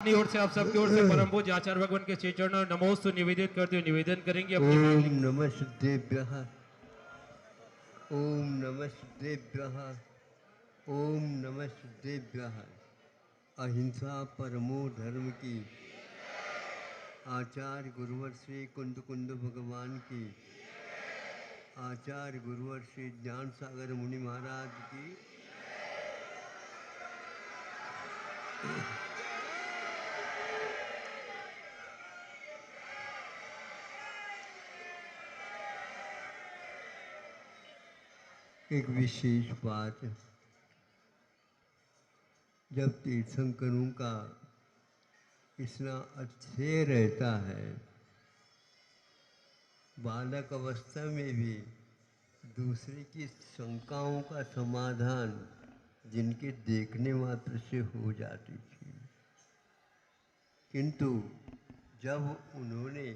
अपनी ओर से आप सबकी ओर से परम पूज्य आचार्य भगवान के श्री चरणों नमोस्तु निवेदित करते हुए निवेदन करेंगे अपने ओम नमः शुद्धेभ्यः। ओम नमः शुद्धेभ्यः। ओम नमः शुद्धेभ्यः। अहिंसा परमो धर्म की। आचार्य गुरुवर श्री कुंद कुंद भगवान की। आचार्य गुरुवर श्री ज्ञान सागर मुनि महाराज की। एक विशेष बात, जब तीर्थंकरों का इतना अध्यय रहता है, बालक अवस्था में भी दूसरे की शंकाओं का समाधान जिनके देखने मात्र से हो जाती थी, किंतु जब उन्होंने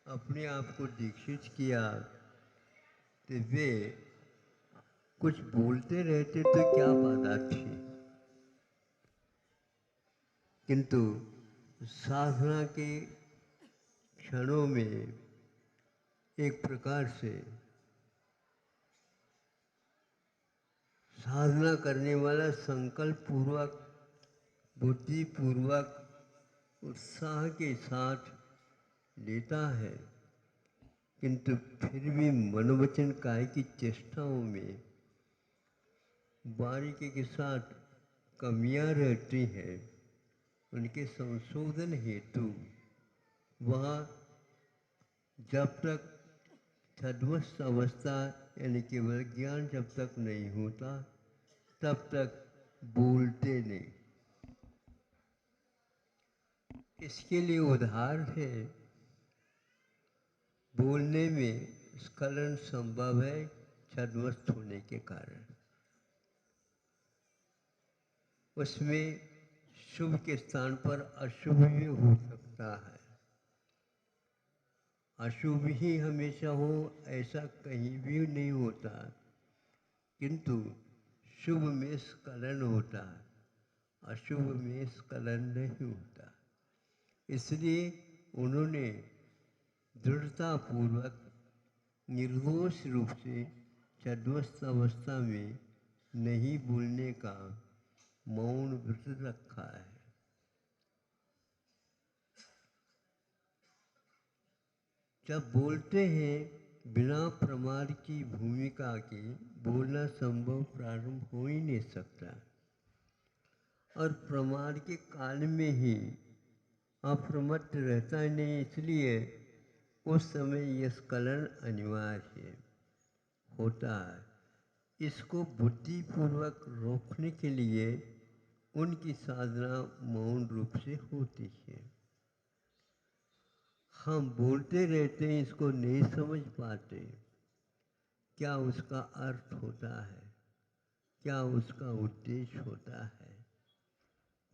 अपने आप को दीक्षित किया तो वे कुछ बोलते रहते तो क्या बाधा थी, किंतु साधना के क्षणों में एक प्रकार से साधना करने वाला संकल्प पूर्वक, बुद्धि पूर्वक, उत्साह के साथ लेता है, किंतु फिर भी मनोवचन काय की चेष्टाओं में बारीकी के साथ कमियां रहती हैं। उनके संशोधन हेतु वह जब तक छद्मस्त अवस्था यानी केवल ज्ञान जब तक नहीं होता तब तक बोलते नहीं। इसके लिए उदाहरण है, बोलने में स्खलन संभव है छद्मस्त होने के कारण। उसमें शुभ के स्थान पर अशुभ भी हो सकता है। अशुभ ही हमेशा हो ऐसा कहीं भी नहीं होता, किंतु शुभ में स्खलन होता है, अशुभ में स्खलन नहीं होता। इसलिए उन्होंने दृढ़तापूर्वक निर्दोष रूप से छद्मस्त अवस्था में नहीं बोलने का मौन व्रत रखा है। जब बोलते हैं बिना प्रमाद की भूमिका के बोलना संभव प्रारंभ हो ही नहीं सकता, और प्रमाद के काल में ही अप्रमत्त रहता ही नहीं, इसलिए उस समय यह स्खलन अनिवार्य होता है। इसको बुद्धिपूर्वक रोकने के लिए उनकी साधना मौन रूप से होती है। हम बोलते रहते हैं, इसको नहीं समझ पाते क्या उसका अर्थ होता है, क्या उसका उद्देश्य होता है,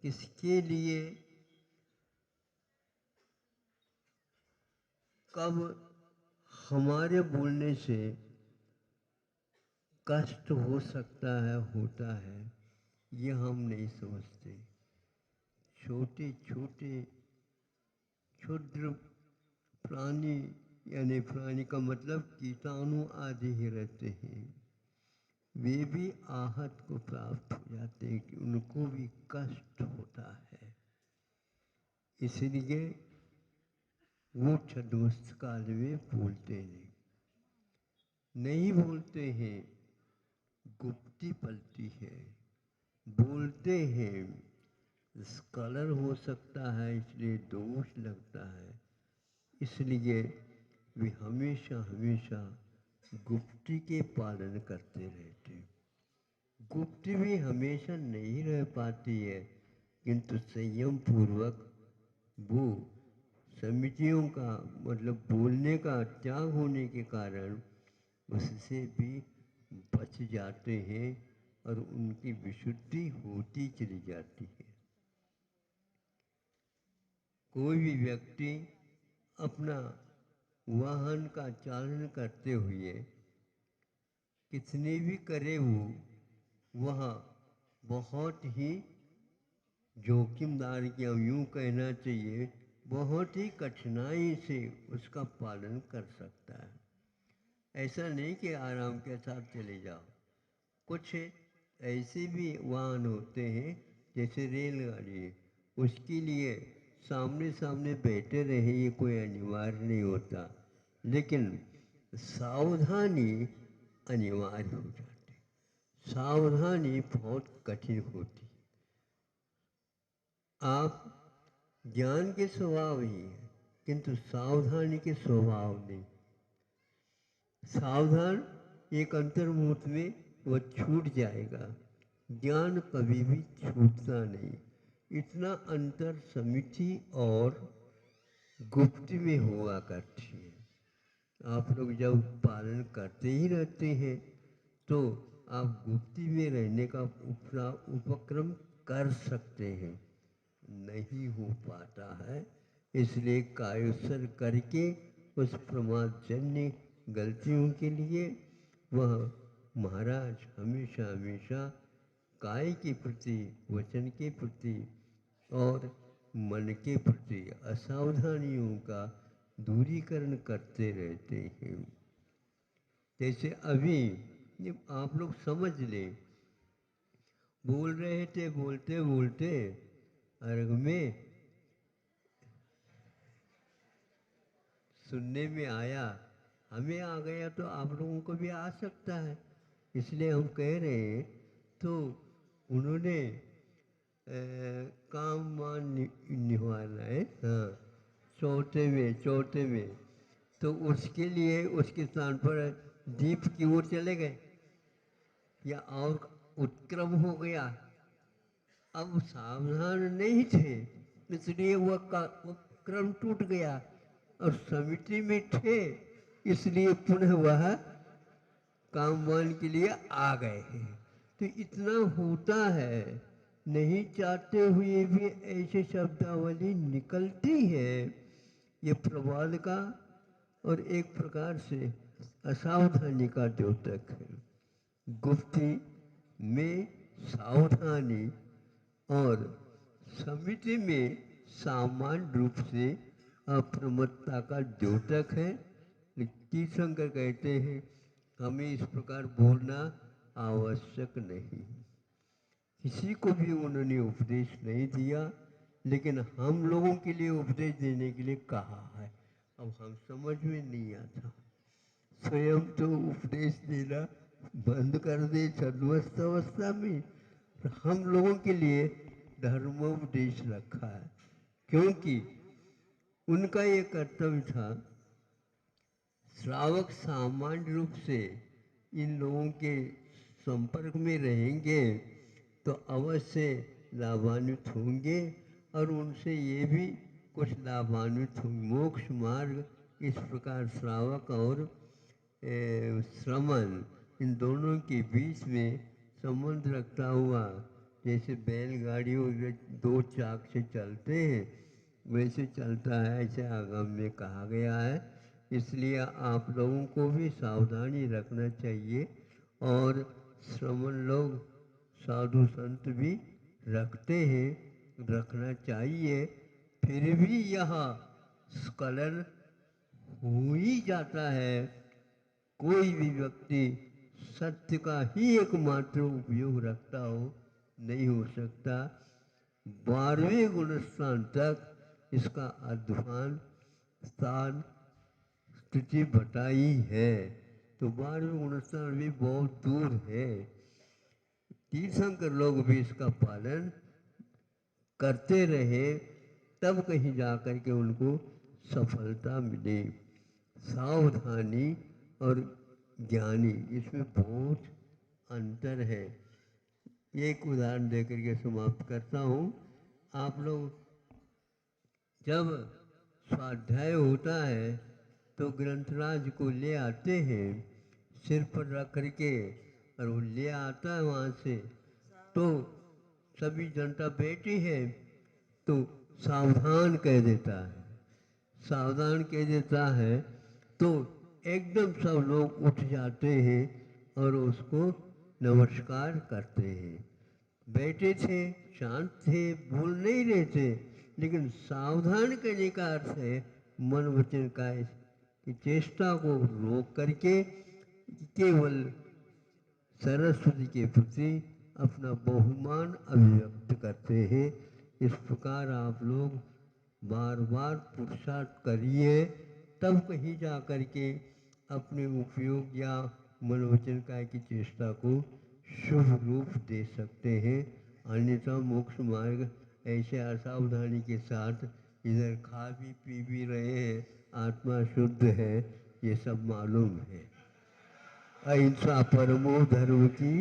किसके लिए, कब हमारे बोलने से कष्ट हो सकता है, होता है, ये हम नहीं समझते। छोटे छोटे क्षुद्र प्राणी, यानी प्राणी का मतलब कीटाणु आदि ही रहते हैं, वे भी आहत को प्राप्त हो जाते हैं कि उनको भी कष्ट होता है। इसलिए वो छद्मस्त काल में बोलते नहीं बोलते हैं, गुप्ती पलती है। बोलते हैं, स्खलन हो सकता है, इसलिए दोष लगता है, इसलिए वे हमेशा हमेशा गुप्ती के पालन करते रहते। गुप्ती भी हमेशा नहीं रह पाती है, किंतु संयम पूर्वक वो समितियों का मतलब बोलने का त्याग होने के कारण उससे भी बच जाते हैं और उनकी विशुद्धि होती चली जाती है। कोई भी व्यक्ति अपना वाहन का चालन करते हुए कितने भी करे वो, वह बहुत ही जोखिमदार क्या यूँ कहना चाहिए, बहुत ही कठिनाई से उसका पालन कर सकता है। ऐसा नहीं कि आराम के साथ चले जाओ। कुछ ऐसे भी वाहन होते हैं जैसे रेलगाड़ी है, उसके लिए सामने सामने बैठे रहे ये कोई अनिवार्य नहीं होता, लेकिन सावधानी अनिवार्य हो जाती है। सावधानी बहुत कठिन होती है। आप ज्ञान के स्वभाव ही है, किंतु सावधानी के स्वभाव नहीं। सावधान एक अंतर्मुहूर्त में वह छूट जाएगा, ज्ञान कभी भी छूटता नहीं। इतना अंतर समिति और गुप्त में हुआ करती है। आप लोग जब पालन करते ही रहते हैं तो आप गुप्ती में रहने का उपक्रम कर सकते हैं। नहीं हो पाता है, इसलिए कायोत्सर्ग करके उस प्रमादजन्य गलतियों के लिए वह महाराज हमेशा हमेशा काय के प्रति, वचन के प्रति और मन के प्रति असावधानियों का दूरीकरण करते रहते हैं। जैसे अभी ये आप लोग समझ लें, बोल रहे थे बोलते बोलते अर्घ में सुनने में आया, हमें आ गया तो आप लोगों को भी आ सकता है, इसलिए हम कह रहे हैं। तो उन्होंने काम मान निभाना है, हाँ, चौथे में तो उसके लिए उसके स्थान पर दीप की ओर चले गए या और उत्क्रम हो गया। अब सावधान नहीं थे, इसलिए वह क्रम टूट गया और समिति में थे, इसलिए पुनः वह कामवान के लिए आ गए हैं। तो इतना होता है, नहीं चाहते हुए भी ऐसे शब्दावली निकलती है। ये प्रवाद का और एक प्रकार से असावधानी का द्योतक है। गुप्ती में सावधानी और समिति में सामान्य रूप से अप्रमत्ता का द्योतक है। तीर्थंकर कहते हैं हमें इस प्रकार बोलना आवश्यक नहीं। किसी को भी उन्होंने उपदेश नहीं दिया, लेकिन हम लोगों के लिए उपदेश देने के लिए कहा है। अब हम समझ में नहीं आता, स्वयं तो उपदेश देना बंद कर दे छद्मस्त अवस्था में, हम लोगों के लिए धर्मोपदेश रखा है, क्योंकि उनका ये कर्तव्य था। श्रावक सामान्य रूप से इन लोगों के संपर्क में रहेंगे तो अवश्य लाभान्वित होंगे और उनसे ये भी कुछ लाभान्वित होंगे। मोक्ष मार्ग इस प्रकार श्रावक और श्रमण इन दोनों के बीच में संबंध रखता हुआ, जैसे बैलगाड़ियों दो चाक से चलते हैं वैसे चलता है, ऐसे आगम में कहा गया है। इसलिए आप लोगों को भी सावधानी रखना चाहिए और श्रमण लोग साधु संत भी रखते हैं, रखना चाहिए। फिर भी यह स्खलन हो ही जाता है। कोई भी व्यक्ति सत्य का ही एकमात्र उपयोग रखता हो नहीं हो सकता। 12वें गुण स्थान तक इसका अध्वान स्थान स्थिति बताई है, तो 12वें गुण स्थान भी बहुत दूर है। तीर्थंकर लोग भी इसका पालन करते रहे, तब कहीं जाकर के उनको सफलता मिले। सावधानी और ज्ञानी इसमें बहुत अंतर है। एक उदाहरण देकर के समाप्त करता हूँ। आप लोग जब स्वाध्याय होता है तो ग्रंथराज को ले आते हैं, सिर पर रख करके, और वो ले आता है वहाँ से, तो सभी जनता बैठी है तो सावधान कह देता है। सावधान कह देता है तो एकदम सब लोग उठ जाते हैं और उसको नमस्कार करते हैं। बैठे थे, शांत थे, बोल नहीं रहे थे, लेकिन सावधान करने का अर्थ है मन वचन काया की चेष्टा को रोक करके केवल सरस्वती के प्रति अपना बहुमान अभिव्यक्त करते हैं। इस प्रकार आप लोग बार बार पुरुषार्थ करिए, तब कहीं जा कर के अपने उपयोग या मनोवचन काय की चेष्टा को शुभ रूप दे सकते हैं। अन्यथा मोक्ष मार्ग ऐसे असावधानी के साथ इधर खा भी पी भी रहे हैं, आत्मा शुद्ध है, ये सब मालूम है। अहिंसा परमो धर्म की